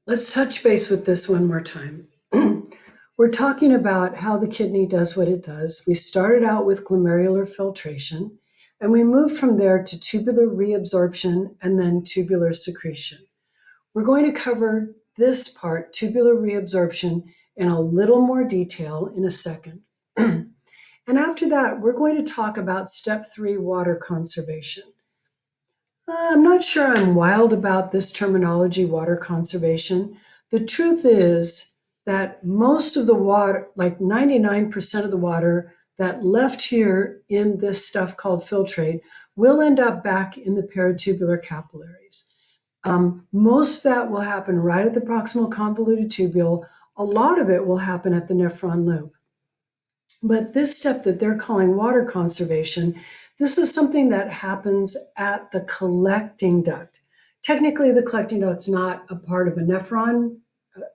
Let's touch base with this one more time. We're talking about how the kidney does what it does. We started out with glomerular filtration, and we moved from there to tubular reabsorption and then tubular secretion. We're going to cover this part, tubular reabsorption, in a little more detail in a second. And after that, we're going to talk about step 3, water conservation. I'm not sure I'm wild about this terminology, water conservation. The truth is that most of the water, like 99% of the water that left here in this stuff called filtrate, will end up back in the peritubular capillaries. Most of that will happen right at the proximal convoluted tubule. A lot of it will happen at the nephron loop. But this step that they're calling water conservation, this is something that happens at the collecting duct. Technically, the collecting duct's not a part of a nephron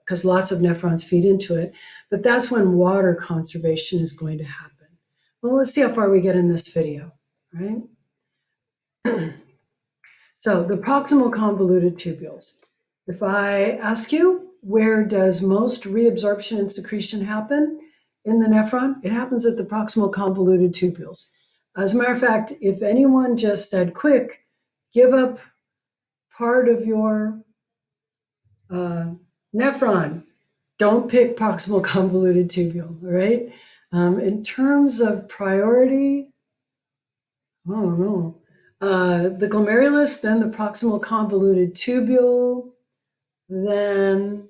because lots of nephrons feed into it, but that's when water conservation is going to happen. Well, let's see how far we get in this video, right? So the proximal convoluted tubules. If I ask you, where does most reabsorption and secretion happen in the nephron? It happens at the proximal convoluted tubules. As a matter of fact, if anyone just said, quick, give up part of your nephron, don't pick proximal convoluted tubule, right? In terms of priority, I don't know. The glomerulus, then the proximal convoluted tubule, then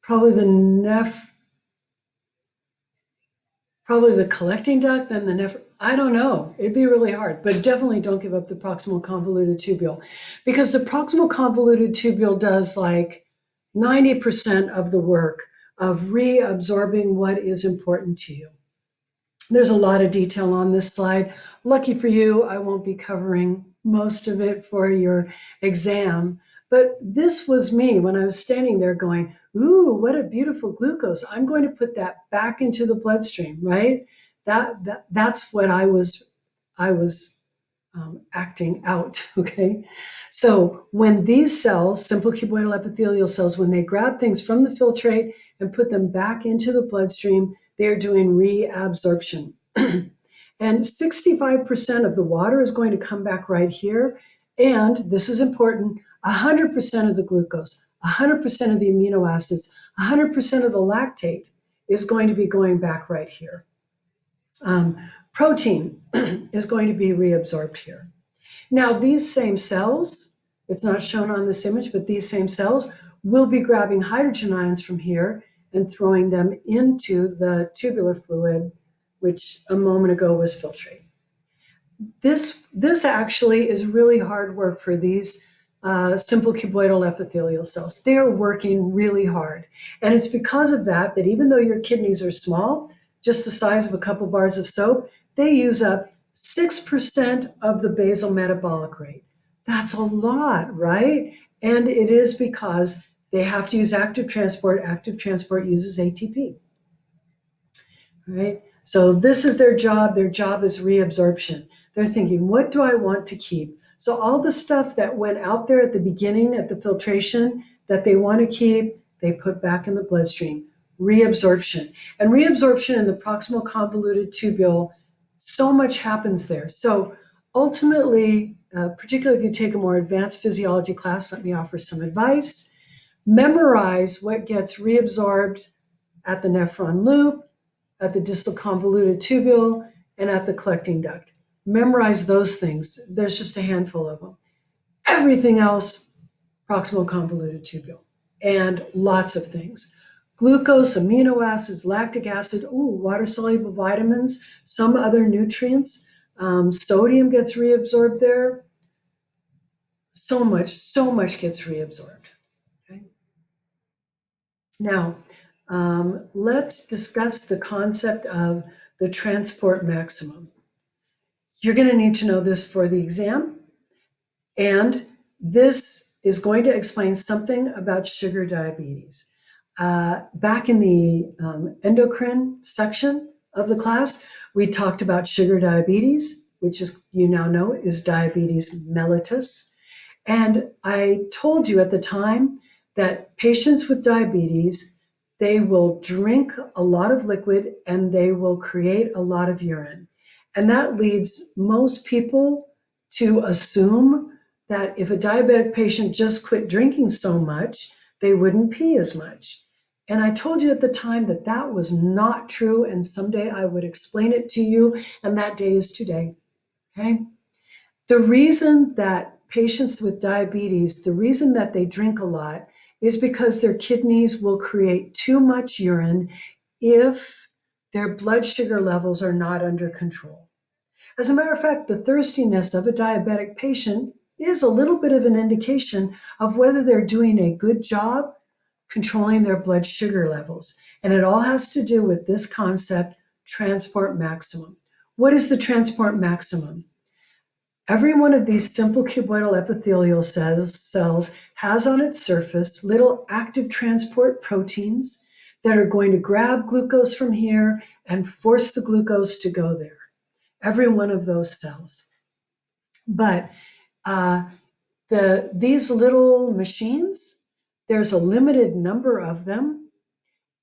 probably probably the collecting duct, then the nephron. I don't know. It'd be really hard, but definitely don't give up the proximal convoluted tubule, because the proximal convoluted tubule does like 90% of the work of reabsorbing what is important to you. There's a lot of detail on this slide. Lucky for you, I won't be covering most of it for your exam, but this was me when I was standing there going, ooh, what a beautiful glucose. I'm going to put that back into the bloodstream, right? That's what I was acting out, okay? So when these cells, simple cuboidal epithelial cells, when they grab things from the filtrate and put them back into the bloodstream, they're doing reabsorption. And 65% of the water is going to come back right here. And this is important, 100% of the glucose, 100% of the amino acids, 100% of the lactate is going to be going back right here. Protein is going to be reabsorbed here. Now, these same cells, it's not shown on this image, but these same cells will be grabbing hydrogen ions from here and throwing them into the tubular fluid, which a moment ago was filtrate. This actually is really hard work for these simple cuboidal epithelial cells. They're working really hard. And it's because of that even though your kidneys are small, just the size of a couple bars of soap, they use up 6% of the basal metabolic rate. That's a lot, right? And it is because they have to use active transport. Active transport uses ATP, right? So this is their job. Their job is reabsorption. They're thinking, what do I want to keep? So all the stuff that went out there at the beginning at the filtration that they want to keep, they put back in the bloodstream. Reabsorption. And reabsorption in the proximal convoluted tubule, so much happens there. So ultimately, particularly if you take a more advanced physiology class, let me offer some advice. Memorize what gets reabsorbed at the nephron loop, at the distal convoluted tubule, and at the collecting duct. Memorize those things. There's just a handful of them. Everything else, proximal convoluted tubule, and lots of things. Glucose, amino acids, lactic acid, water-soluble vitamins, some other nutrients. Sodium gets reabsorbed there. So much gets reabsorbed. Okay? Now, let's discuss the concept of the transport maximum. You're going to need to know this for the exam, and this is going to explain something about sugar diabetes. Back in the endocrine section of the class, we talked about sugar diabetes, which is, you now know, is diabetes mellitus. And I told you at the time that patients with diabetes, they will drink a lot of liquid and they will create a lot of urine. And that leads most people to assume that if a diabetic patient just quit drinking so much, they wouldn't pee as much. And I told you at the time that that was not true, and someday I would explain it to you, and that day is today. Okay? The reason that patients with diabetes, the reason that they drink a lot is because their kidneys will create too much urine if their blood sugar levels are not under control. As a matter of fact, the thirstiness of a diabetic patient is a little bit of an indication of whether they're doing a good job controlling their blood sugar levels. And it all has to do with this concept, transport maximum. What is the transport maximum? Every one of these simple cuboidal epithelial cells has on its surface little active transport proteins that are going to grab glucose from here and force the glucose to go there. Every one of those cells. But these little machines, there's a limited number of them,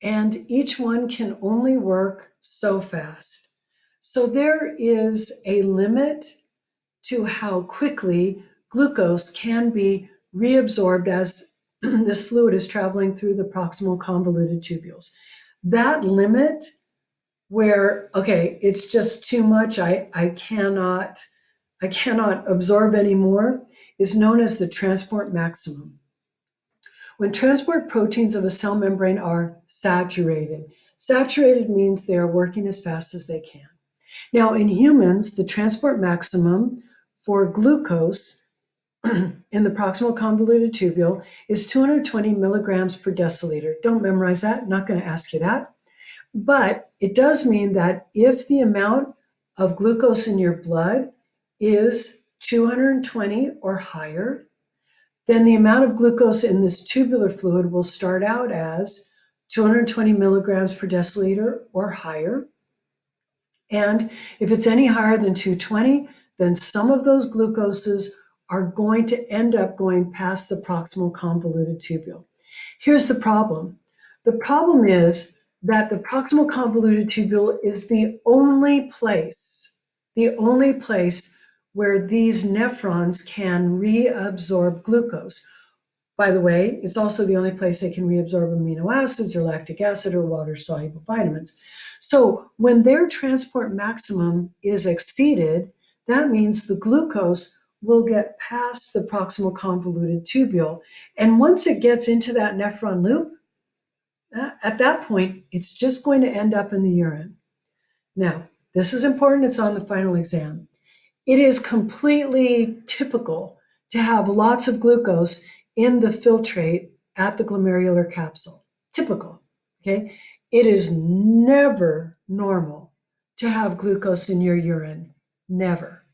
and each one can only work so fast. So there is a limit to how quickly glucose can be reabsorbed as this fluid is traveling through the proximal convoluted tubules. That limit where, okay, it's just too much, I cannot absorb anymore, is known as the transport maximum. When transport proteins of a cell membrane are saturated means they are working as fast as they can. Now, in humans, the transport maximum for glucose in the proximal convoluted tubule is 220 milligrams per deciliter. Don't memorize that, not going to ask you that. But it does mean that if the amount of glucose in your blood is 220 or higher, then the amount of glucose in this tubular fluid will start out as 220 milligrams per deciliter or higher. And if it's any higher than 220, then some of those glucoses are going to end up going past the proximal convoluted tubule. Here's the problem. The problem is that the proximal convoluted tubule is the only place where these nephrons can reabsorb glucose. By the way, it's also the only place they can reabsorb amino acids or lactic acid or water-soluble vitamins. So when their transport maximum is exceeded, that means the glucose will get past the proximal convoluted tubule. And once it gets into that nephron loop, at that point, it's just going to end up in the urine. Now, this is important. It's on the final exam. It is completely typical to have lots of glucose in the filtrate at the glomerular capsule. Typical, okay? It is never normal to have glucose in your urine. Never,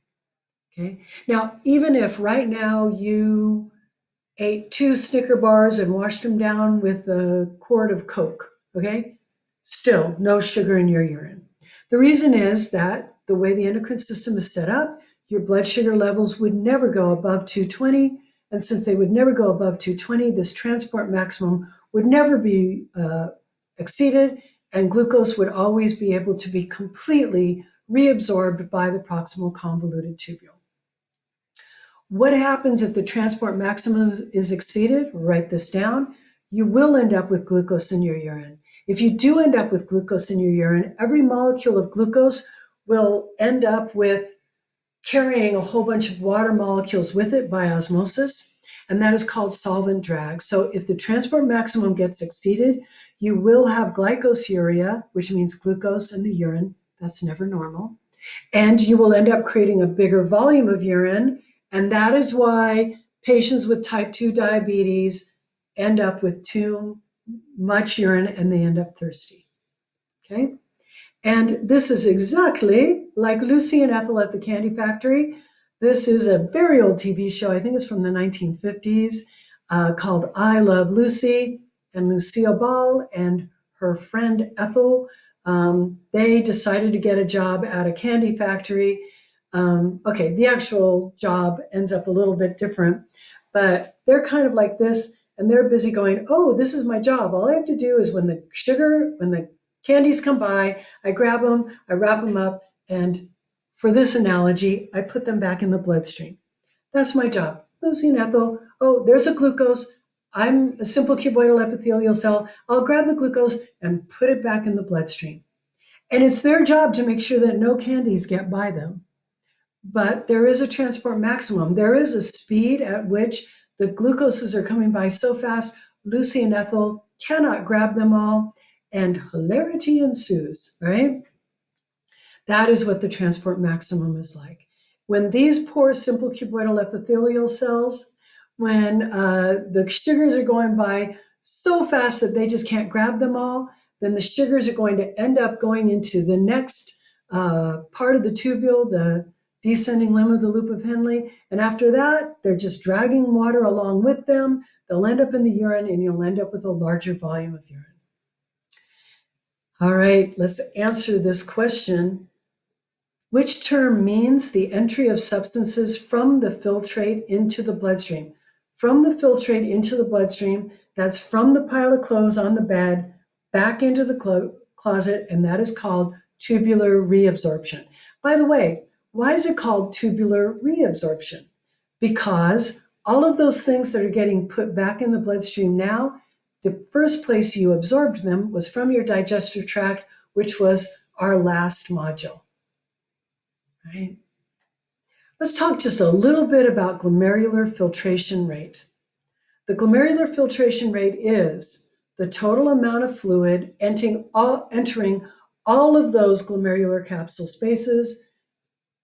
okay? Now, even if right now you ate 2 Snicker bars and washed them down with a quart of Coke, okay? Still, no sugar in your urine. The reason is that the way the endocrine system is set up, your blood sugar levels would never go above 220. And since they would never go above 220, this transport maximum would never be exceeded, and glucose would always be able to be completely reabsorbed by the proximal convoluted tubule. What happens if the transport maximum is exceeded? Write this down. You will end up with glucose in your urine. If you do end up with glucose in your urine, every molecule of glucose will end up with carrying a whole bunch of water molecules with it by osmosis, and that is called solvent drag. So if the transport maximum gets exceeded, you will have glycosuria, which means glucose in the urine. That's never normal. And you will end up creating a bigger volume of urine, and that is why patients with type 2 diabetes end up with too much urine and they end up thirsty, okay? And this is exactly like Lucy and Ethel at the Candy Factory. This is a very old TV show, I think it's from the 1950s, called I Love Lucy. And Lucille Ball and her friend Ethel, they decided to get a job at a candy factory. Okay, the actual job ends up a little bit different, but they're kind of like this. and they're busy going, oh, this is my job. All I have to do is when the candies come by, I grab them, I wrap them up, and for this analogy, I put them back in the bloodstream. That's my job. Lucy and Ethel, oh, there's a glucose. I'm a simple cuboidal epithelial cell. I'll grab the glucose and put it back in the bloodstream. And it's their job to make sure that no candies get by them. But there is a transport maximum. There is a speed at which the glucoses are coming by so fast, Lucy and Ethel cannot grab them all, and hilarity ensues, right? That is what the transport maximum is like. When these poor simple cuboidal epithelial cells, when the sugars are going by so fast that they just can't grab them all, then the sugars are going to end up going into the next part of the tubule, the descending limb of the loop of Henle. And after that, they're just dragging water along with them. They'll end up in the urine, and you'll end up with a larger volume of urine. All right, let's answer this question. Which term means the entry of substances from the filtrate into the bloodstream? From the filtrate into the bloodstream, that's from the pile of clothes on the bed back into the closet, and that is called tubular reabsorption. By the way, why is it called tubular reabsorption? Because all of those things that are getting put back in the bloodstream now, the first place you absorbed them was from your digestive tract, which was our last module. Right? Let's talk just a little bit about glomerular filtration rate. The glomerular filtration rate is the total amount of fluid entering all of those glomerular capsule spaces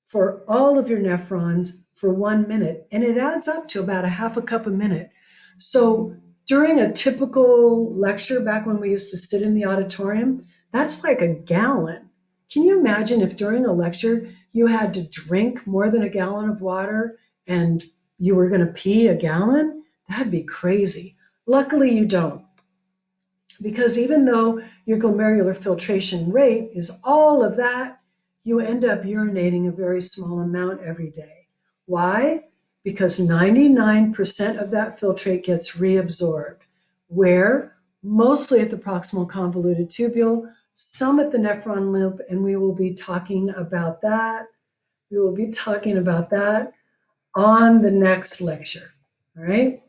for all of your nephrons for 1 minute. And it adds up to about a half a cup a minute. So during a typical lecture back when we used to sit in the auditorium, that's like a gallon. Can you imagine if during a lecture you had to drink more than a gallon of water and you were going to pee a gallon? That'd be crazy. Luckily, you don't. Because even though your glomerular filtration rate is all of that, you end up urinating a very small amount every day. Why? Because 99% of that filtrate gets reabsorbed. Where? Mostly at the proximal convoluted tubule, some at the nephron loop, and we will be talking about that. We will be talking about that on the next lecture, all right?